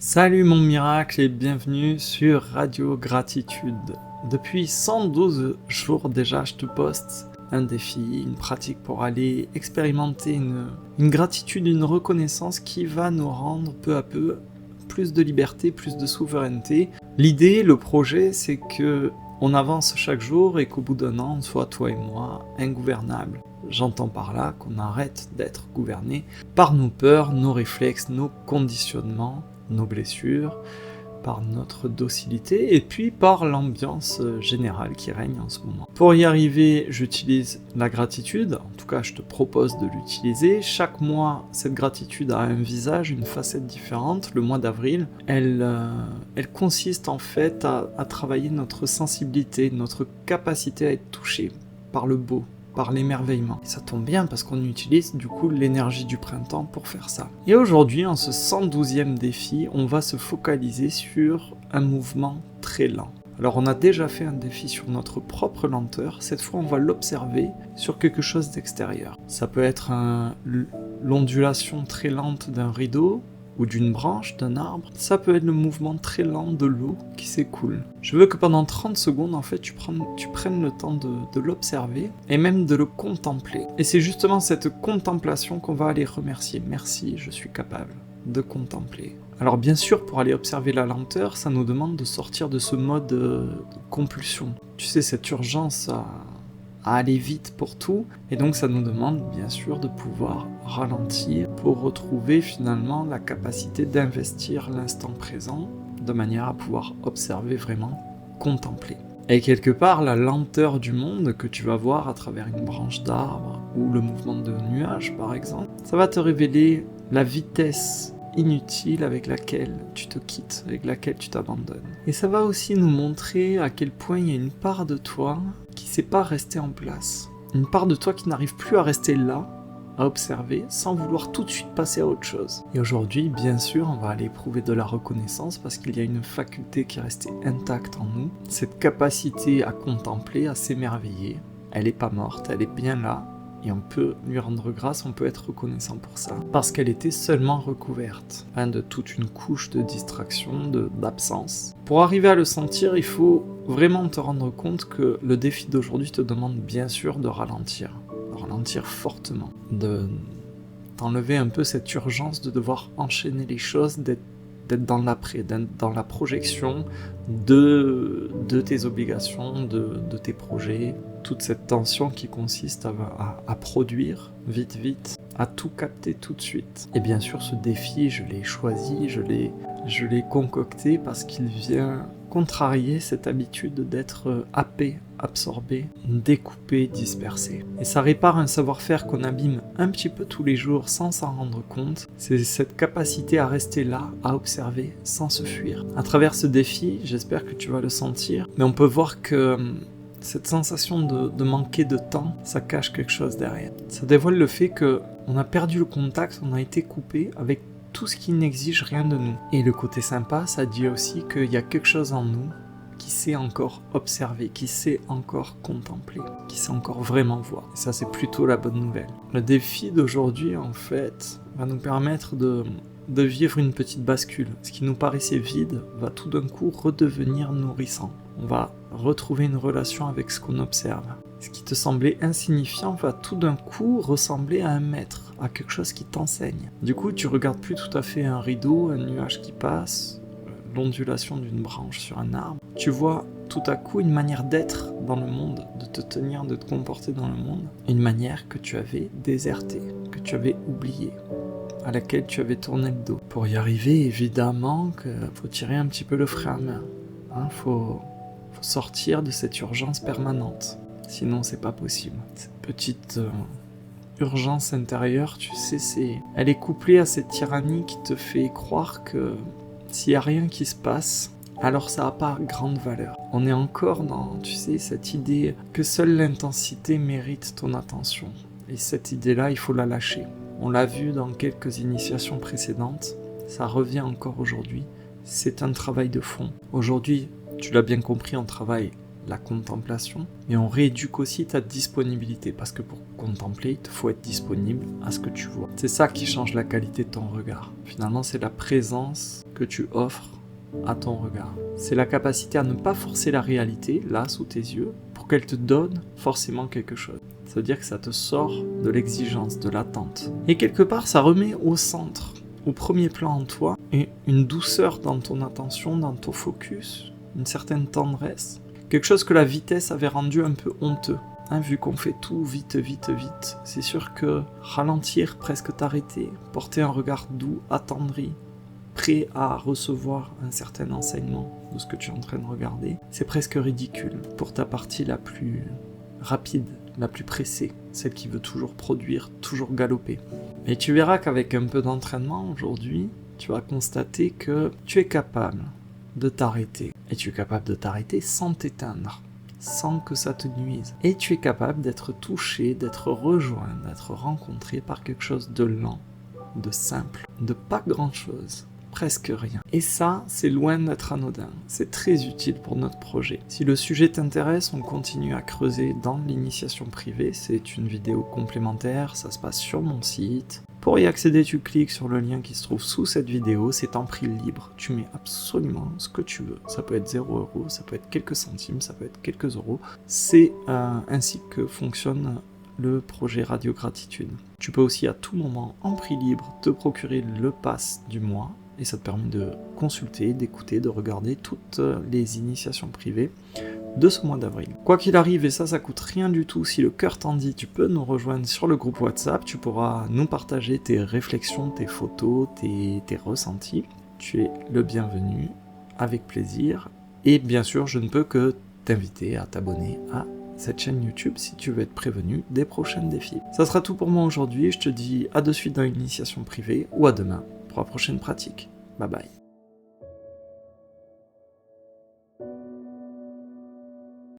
Salut mon miracle et bienvenue sur Radio Gratitude. Depuis 112 jours déjà, je te poste un défi, une pratique pour aller expérimenter une gratitude, une reconnaissance qui va nous rendre peu à peu plus de liberté, plus de souveraineté. L'idée, le projet, c'est que on avance chaque jour et qu'au bout d'un an, on soit toi et moi ingouvernables. J'entends par là qu'on arrête d'être gouverné par nos peurs, nos réflexes, nos conditionnements, nos blessures, par notre docilité et puis par l'ambiance générale qui règne en ce moment. Pour y arriver, j'utilise la gratitude, en tout cas je te propose de l'utiliser. Chaque mois, cette gratitude a un visage, une facette différente. Le mois d'avril, elle consiste en fait à travailler notre sensibilité, notre capacité à être touché par le beau, par l'émerveillement. Et ça tombe bien parce qu'on utilise du coup l'énergie du printemps pour faire ça. Et aujourd'hui, en ce 112e défi, on va se focaliser sur un mouvement très lent. Alors on a déjà fait un défi sur notre propre lenteur, cette fois on va l'observer sur quelque chose d'extérieur. Ça peut être l'ondulation très lente d'un rideau, ou d'une branche, d'un arbre. Ça peut être le mouvement très lent de l'eau qui s'écoule. Je veux que pendant 30 secondes, en fait, tu prennes le temps de l'observer et même de le contempler. Et c'est justement cette contemplation qu'on va aller remercier. Merci, je suis capable de contempler. Alors bien sûr, pour aller observer la lenteur, ça nous demande de sortir de ce mode de compulsion. Tu sais, cette urgence à aller vite pour tout, et donc ça nous demande bien sûr de pouvoir ralentir pour retrouver finalement la capacité d'investir l'instant présent de manière à pouvoir observer vraiment, contempler. Et quelque part, la lenteur du monde que tu vas voir à travers une branche d'arbre ou le mouvement de nuages par exemple, ça va te révéler la vitesse inutile avec laquelle tu te quittes, avec laquelle tu t'abandonnes. Et ça va aussi nous montrer à quel point il y a une part de toi qui ne sait pas rester en place. Une part de toi qui n'arrive plus à rester là, à observer, sans vouloir tout de suite passer à autre chose. Et aujourd'hui, bien sûr, on va aller éprouver de la reconnaissance parce qu'il y a une faculté qui est restée intacte en nous. Cette capacité à contempler, à s'émerveiller, elle n'est pas morte, elle est bien là. Et on peut lui rendre grâce, on peut être reconnaissant pour ça. Parce qu'elle était seulement recouverte de toute une couche de distraction, d'absence. Pour arriver à le sentir, il faut vraiment te rendre compte que le défi d'aujourd'hui te demande bien sûr de ralentir fortement, d'enlever un peu cette urgence de devoir enchaîner les choses, d'être dans l'après, dans la projection de tes obligations, de tes projets, toute cette tension qui consiste à produire vite, à tout capter tout de suite. Et bien sûr, ce défi, je l'ai choisi, je l'ai concocté parce qu'il vient contrarier cette habitude d'être happé, absorbé, découpé, dispersé. Et ça répare un savoir-faire qu'on abîme un petit peu tous les jours sans s'en rendre compte. C'est cette capacité à rester là, à observer, sans se fuir. À travers ce défi, j'espère que tu vas le sentir, mais on peut voir que cette sensation de manquer de temps, ça cache quelque chose derrière. Ça dévoile le fait qu'on a perdu le contact, on a été coupé avec tout ce qui n'exige rien de nous. Et le côté sympa, ça dit aussi qu'il y a quelque chose en nous qui sait encore observer, qui sait encore contempler, qui sait encore vraiment voir. Et ça, c'est plutôt la bonne nouvelle. Le défi d'aujourd'hui, en fait, va nous permettre de vivre une petite bascule. Ce qui nous paraissait vide va tout d'un coup redevenir nourrissant. On va retrouver une relation avec ce qu'on observe. Ce qui te semblait insignifiant va tout d'un coup ressembler à un maître, à quelque chose qui t'enseigne. Du coup, tu regardes plus tout à fait un rideau, un nuage qui passe, l'ondulation d'une branche sur un arbre. Tu vois tout à coup une manière d'être dans le monde, de te tenir, de te comporter dans le monde, une manière que tu avais désertée, que tu avais oubliée, à laquelle tu avais tourné le dos. Pour y arriver, évidemment, faut tirer un petit peu le frein à main. Faut sortir de cette urgence permanente. Sinon, c'est pas possible. Cette petite urgence intérieure, tu sais, elle est couplée à cette tyrannie qui te fait croire que s'il n'y a rien qui se passe, alors ça n'a pas grande valeur. On est encore dans, tu sais, cette idée que seule l'intensité mérite ton attention. Et cette idée-là, il faut la lâcher. On l'a vu dans quelques initiations précédentes, ça revient encore aujourd'hui. C'est un travail de fond. Aujourd'hui, tu l'as bien compris, on travaille la contemplation, mais on rééduque aussi ta disponibilité, parce que pour contempler, il te faut être disponible à ce que tu vois. C'est ça qui change la qualité de ton regard. Finalement, c'est la présence que tu offres à ton regard. C'est la capacité à ne pas forcer la réalité, là, sous tes yeux, pour qu'elle te donne forcément quelque chose. Ça veut dire que ça te sort de l'exigence, de l'attente. Et quelque part, ça remet au centre, au premier plan en toi, et une douceur dans ton attention, dans ton focus, une certaine tendresse, quelque chose que la vitesse avait rendu un peu honteux. Vu qu'on fait tout vite, c'est sûr que ralentir, presque t'arrêter, porter un regard doux, attendri, prêt à recevoir un certain enseignement de ce que tu es en train de regarder, c'est presque ridicule pour ta partie la plus rapide, la plus pressée, celle qui veut toujours produire, toujours galoper. Et tu verras qu'avec un peu d'entraînement aujourd'hui, tu vas constater que tu es capable de t'arrêter. Et tu es capable de t'arrêter sans t'éteindre, sans que ça te nuise. Et tu es capable d'être touché, d'être rejoint, d'être rencontré par quelque chose de lent, de simple, de pas grand-chose. Presque rien. Et ça, c'est loin d'être anodin. C'est très utile pour notre projet. Si le sujet t'intéresse, on continue à creuser dans l'initiation privée. C'est une vidéo complémentaire, ça se passe sur mon site. Pour y accéder, tu cliques sur le lien qui se trouve sous cette vidéo. C'est en prix libre. Tu mets absolument ce que tu veux. Ça peut être 0 €, ça peut être quelques centimes, ça peut être quelques euros. C'est ainsi que fonctionne le projet Radio Gratitude. Tu peux aussi à tout moment, en prix libre, te procurer le pass du mois. Et ça te permet de consulter, d'écouter, de regarder toutes les initiations privées de ce mois d'avril. Quoi qu'il arrive, et ça coûte rien du tout, si le cœur t'en dit, tu peux nous rejoindre sur le groupe WhatsApp, tu pourras nous partager tes réflexions, tes photos, tes ressentis. Tu es le bienvenu, avec plaisir. Et bien sûr, je ne peux que t'inviter à t'abonner à cette chaîne YouTube si tu veux être prévenu des prochains défis. Ça sera tout pour moi aujourd'hui, je te dis à de suite dans l'initiation privée ou à demain pour la prochaine pratique. Bye bye.